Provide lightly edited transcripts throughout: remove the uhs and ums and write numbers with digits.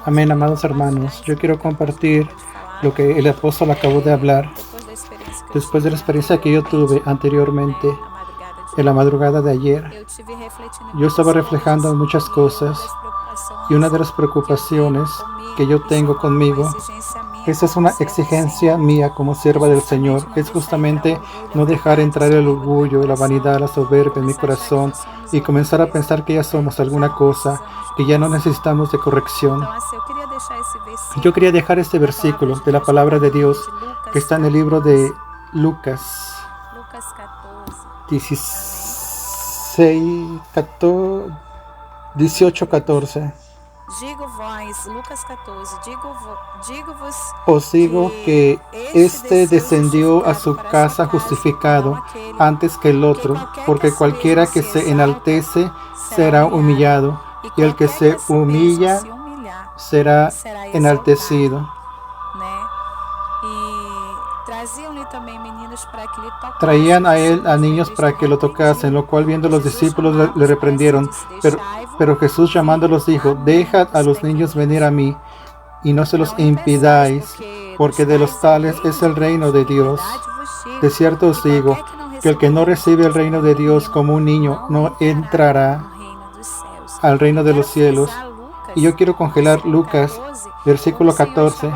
Amén, amados hermanos. Yo quiero compartir lo que el apóstol acabó de hablar. Después de la experiencia que yo tuve anteriormente, en la madrugada de ayer, yo estaba reflejando muchas cosas y una de las preocupaciones que yo tengo conmigo, esa es una exigencia mía como sierva del Señor, es justamente no dejar entrar el orgullo, la vanidad, la soberbia en mi corazón y comenzar a pensar que ya somos alguna cosa, que ya no necesitamos de corrección. Yo quería dejar este versículo de la palabra de Dios que está en el libro de Lucas 18:14. Os digo que éste descendió a su casa justificado antes que el otro, porque cualquiera que se enaltece será humillado, y el que se humilla será enaltecido. Traían a él a niños para que lo tocasen, lo cual viendo los discípulos le reprendieron. Pero Jesús llamándolos dijo: dejad a los niños venir a mí, y no se los impidáis, porque de los tales es el reino de Dios. De cierto os digo, que el que no recibe el reino de Dios como un niño, no entrará al reino de los cielos. Y yo quiero congelar Lucas, versículo 14,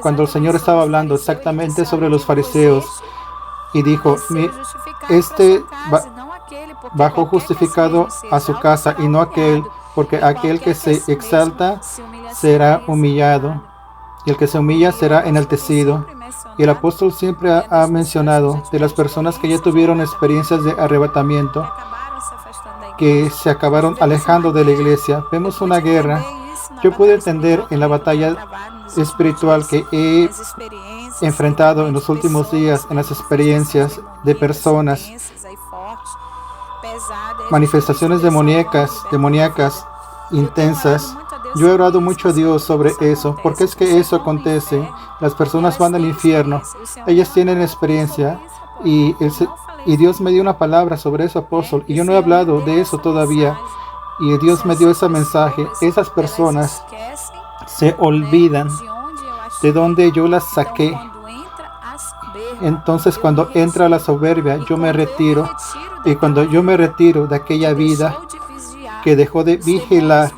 cuando el Señor estaba hablando exactamente sobre los fariseos, y dijo: este bajó justificado a su casa, y no aquel, porque aquel que se exalta será humillado, y el que se humilla será enaltecido. Y el apóstol siempre ha mencionado de las personas que ya tuvieron experiencias de arrebatamiento, que se acabaron alejando de la iglesia. Vemos una guerra. Yo pude entender en la batalla espiritual que he enfrentado en los últimos días, en las experiencias de personas, manifestaciones demoníacas intensas. Yo he orado mucho a Dios sobre eso. ¿Por qué es que eso acontece? Las personas van al infierno, ellas tienen experiencia, y Dios me dio una palabra sobre eso, apóstol, y yo no he hablado de eso todavía, y Dios me dio ese mensaje. Esas personas se olvidan de donde yo las saqué. Entonces, cuando entra la soberbia, yo me retiro, y cuando yo me retiro de aquella vida que dejó de vigilar,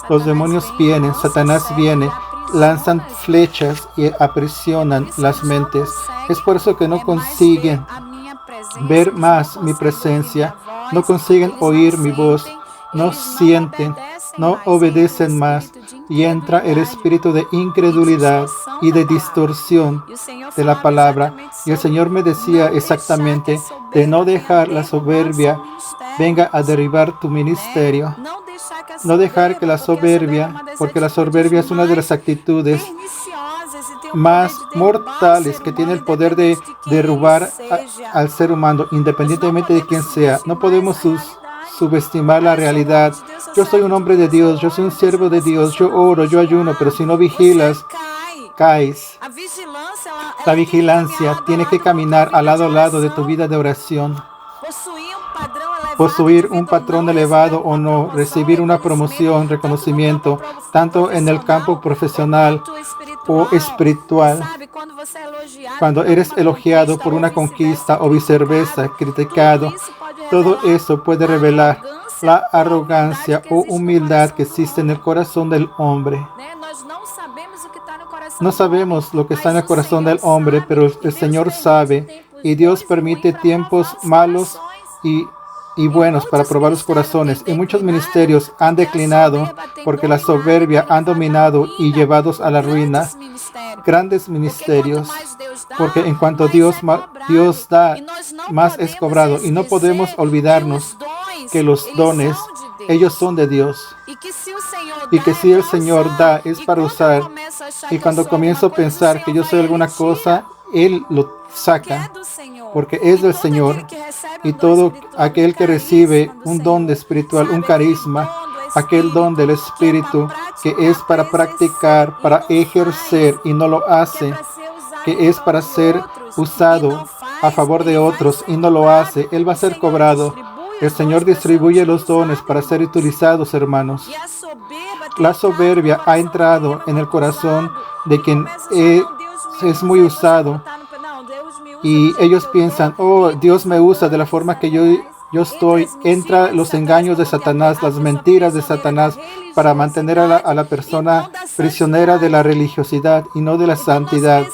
los demonios vienen, Satanás viene, lanzan flechas y aprisionan las mentes. Es por eso que no consiguen ver más mi presencia, no consiguen oír mi voz, no sienten, no obedecen más, y entra el espíritu de incredulidad y de distorsión de la palabra. Y el Señor me decía exactamente de no dejar la soberbia venga a derribar tu ministerio. No dejar que la soberbia, porque la soberbia es una de las actitudes más mortales que tiene el poder de derrubar al ser humano, independientemente de quién sea. No podemos subestimar la realidad. Yo soy un hombre de Dios, yo soy un siervo de Dios, yo oro, yo ayuno, pero si no vigilas, caes. La vigilancia tiene que caminar al lado de tu vida de oración. Poseer un patrón elevado o no, recibir una promoción, reconocimiento, tanto en el campo profesional o espiritual. Cuando eres elogiado por una conquista o viceversa, criticado, todo eso puede revelar la arrogancia o humildad que existe en el corazón del hombre. No sabemos lo que está en el corazón del hombre, pero el Señor sabe, y Dios permite tiempos malos y buenos para probar los corazones. Y muchos ministerios han declinado porque la soberbia han dominado y llevados a la ruina. Grandes ministerios, porque en cuanto Dios da, más es cobrado. Y no podemos olvidarnos que los dones, ellos son de Dios. Y que si el Señor da, es para usar. Y cuando comienzo a pensar que yo soy alguna cosa, Él lo saca, porque es del Señor. Y todo aquel que recibe un don espiritual, un carisma, aquel don del Espíritu que es para practicar, para ejercer y no lo hace, que es para ser usado a favor de otros y no lo hace, él va a ser cobrado. El Señor distribuye los dones para ser utilizados, hermanos. La soberbia ha entrado en el corazón de quien es muy usado y ellos piensan, oh, Dios me usa de la forma que yo estoy. Entra los engaños de Satanás, las mentiras de Satanás para mantener a la persona prisionera de la religiosidad y no de la santidad.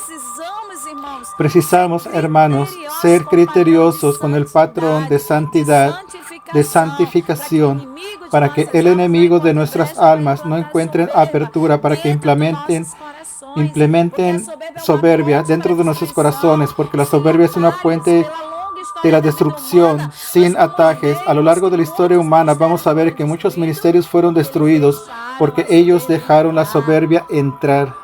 Precisamos, hermanos, ser criteriosos con el patrón de santidad, de santificación, para que el enemigo de nuestras almas no encuentre apertura para que implementen soberbia dentro de nuestros corazones, porque la soberbia es una fuente de la destrucción sin atajes. A lo largo de la historia humana vamos a ver que muchos ministerios fueron destruidos porque ellos dejaron la soberbia entrar.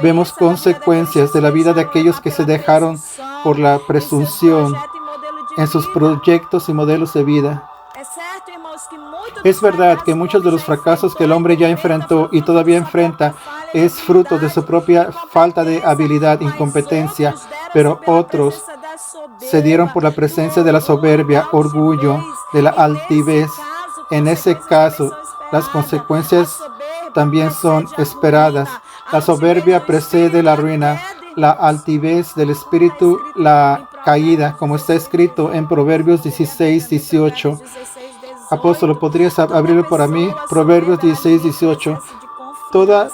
Vemos consecuencias de la vida de aquellos que se dejaron por la presunción en sus proyectos y modelos de vida. Es verdad que muchos de los fracasos que el hombre ya enfrentó y todavía enfrenta es fruto de su propia falta de habilidad, incompetencia, pero otros se dieron por la presencia de la soberbia, orgullo, de la altivez. En ese caso, las consecuencias también son esperadas. La soberbia precede la ruina, la altivez del espíritu, la caída, como está escrito en Proverbios 16:18. Apóstolo, ¿podrías abrirlo para mí? Proverbios 16:18. Toda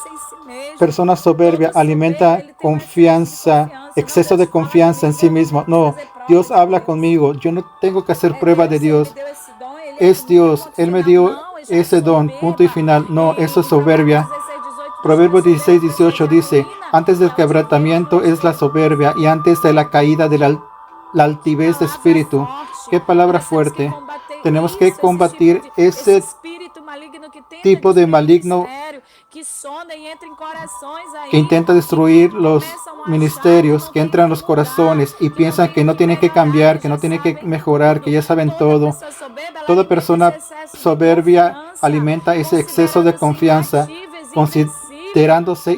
persona soberbia alimenta confianza, exceso de confianza en sí mismo. No, Dios habla conmigo. Yo no tengo que hacer prueba de Dios. Es Dios. Él me dio ese don. Punto y final. No, eso es soberbia. Proverbios 16:18 dice, antes del quebrantamiento es la soberbia y antes de la caída de la altivez de espíritu. Qué palabra fuerte. Tenemos que combatir ese tipo de maligno que intenta destruir los ministerios, que entran en los corazones y piensan que no tienen que cambiar, que no tienen que mejorar, que ya saben todo. Toda persona soberbia alimenta ese exceso de confianza, considerándose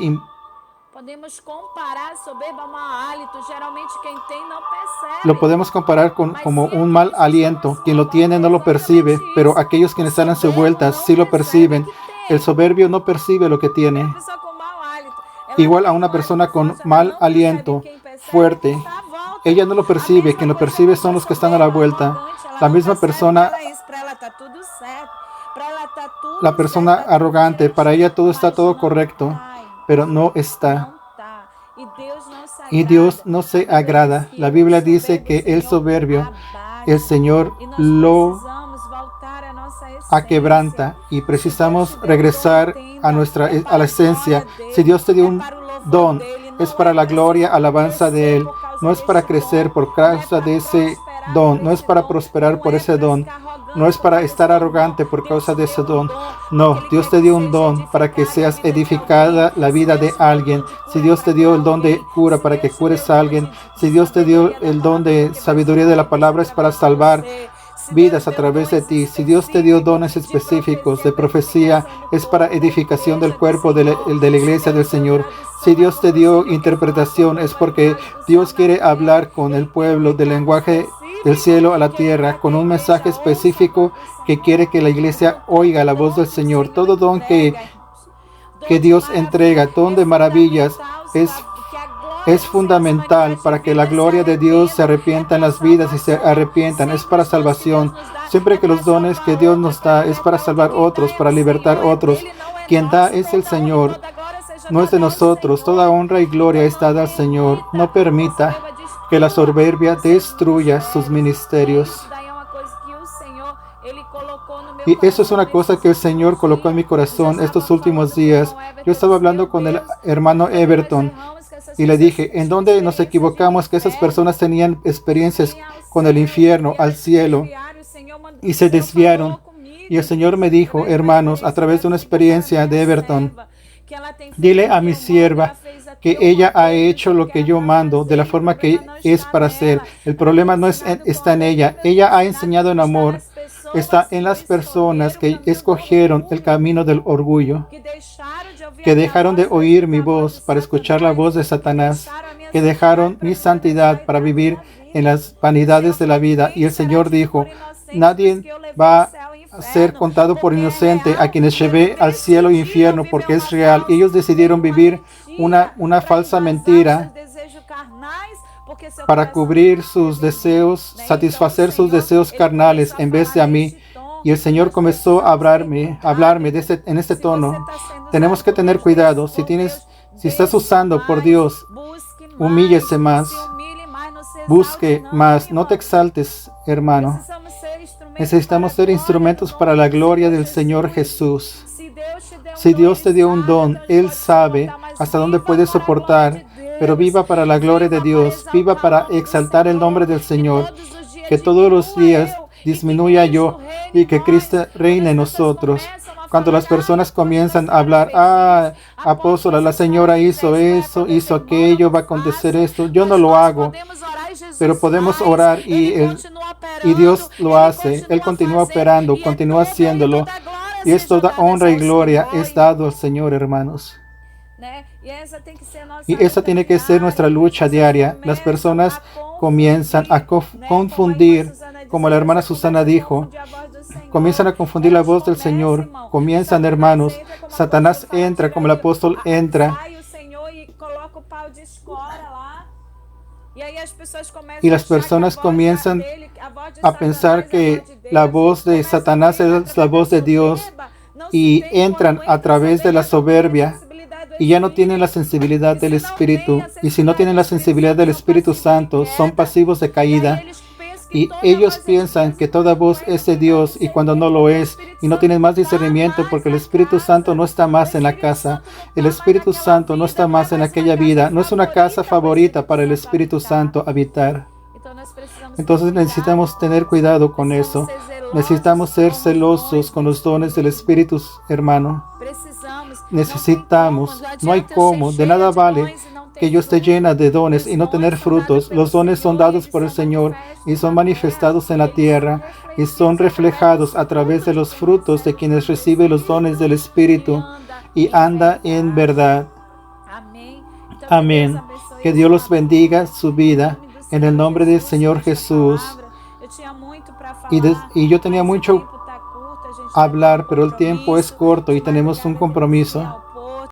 lo podemos comparar como un mal aliento. Quien lo tiene no lo percibe, pero aquellos quienes están a su vuelta sí lo perciben. El soberbio no percibe lo que tiene. Igual a una persona con mal aliento fuerte, ella no lo percibe. Quien lo percibe son los que están a la vuelta. La misma persona, la persona arrogante, para ella todo está todo correcto, pero no está. Y Dios no se agrada. La Biblia dice que el soberbio, el Señor lo aquebranta y precisamos regresar a la esencia. Si Dios te dio un don, es para la gloria, alabanza de Él. No es para crecer por causa de ese don. No es para prosperar por ese don. No es para estar arrogante por causa de ese don. No, Dios te dio un don para que seas edificada la vida de alguien. Si Dios te dio el don de cura para que cures a alguien. Si Dios te dio el don de sabiduría de la palabra es para salvar vidas a través de ti. Si Dios te dio dones específicos de profecía es para edificación del cuerpo de la iglesia del Señor. Si Dios te dio interpretación es porque Dios quiere hablar con el pueblo del lenguaje del cielo a la tierra, con un mensaje específico que quiere que la iglesia oiga la voz del Señor. Todo don que Dios entrega, don de maravillas, es fundamental para que la gloria de Dios se arrepienta en las vidas y se arrepientan. Es para salvación. Siempre que los dones que Dios nos da es para salvar otros, para libertar otros. Quien da es el Señor, no es de nosotros. Toda honra y gloria es dada al Señor. No permita que la soberbia destruya sus ministerios. Y eso es una cosa que el Señor colocó en mi corazón estos últimos días. Yo estaba hablando con el hermano Everton y le dije, ¿en dónde nos equivocamos? Que esas personas tenían experiencias con el infierno, al cielo, y se desviaron. Y el Señor me dijo, hermanos, a través de una experiencia de Everton, dile a mi sierva que ella ha hecho lo que yo mando de la forma que es para hacer. El problema no está en ella. Ella ha enseñado en amor. Está en las personas que escogieron el camino del orgullo, que dejaron de oír mi voz para escuchar la voz de Satanás, que dejaron mi santidad para vivir en las vanidades de la vida. Y el Señor dijo, nadie va ser contado por inocente a quienes llevé al cielo e infierno, porque es real. Ellos decidieron vivir una falsa mentira para cubrir sus deseos, satisfacer sus deseos carnales en vez de a mí. Y el Señor comenzó a hablarme en este tono. Tenemos que tener cuidado. Si estás usando por Dios, humíllese más, busque más, no te exaltes, hermano. Necesitamos ser instrumentos para la gloria del Señor Jesús. Si Dios te dio un don, Él sabe hasta dónde puedes soportar, pero viva para la gloria de Dios, viva para exaltar el nombre del Señor, que todos los días disminuya yo y que Cristo reine en nosotros. Cuando las personas comienzan a hablar, apóstola, la señora hizo eso, hizo aquello, va a acontecer esto, yo no lo hago, pero podemos orar y Dios lo hace. Él continúa operando, continúa haciéndolo. Y es toda honra y gloria es dado al Señor, hermanos. Y esa tiene que ser nuestra lucha diaria. Las personas comienzan a confundir, como la hermana Susana dijo, comienzan a confundir la voz del Señor. Comienzan, hermanos, Satanás entra como el apóstol entra. Y las personas comienzan a pensar que la voz de Satanás es la voz de Dios y entran a través de la soberbia y ya no tienen la sensibilidad del Espíritu. Y si no tienen la sensibilidad del Espíritu Santo, son pasivos de caída. Y ellos piensan que toda voz es de Dios y cuando no lo es, y no tienen más discernimiento porque el Espíritu Santo no está más en la casa. El Espíritu Santo no está más en aquella vida. No es una casa favorita para el Espíritu Santo habitar. Entonces necesitamos tener cuidado con eso. Necesitamos ser celosos con los dones del Espíritu, hermano. Necesitamos, no hay cómo, de nada vale que yo esté llena de dones y no tener frutos. Los dones son dados por el Señor y son manifestados en la tierra y son reflejados a través de los frutos de quienes reciben los dones del Espíritu y anda en verdad. Amén. Que Dios los bendiga su vida en el nombre del Señor Jesús. Y yo tenía mucho a hablar, pero el tiempo es corto y tenemos un compromiso.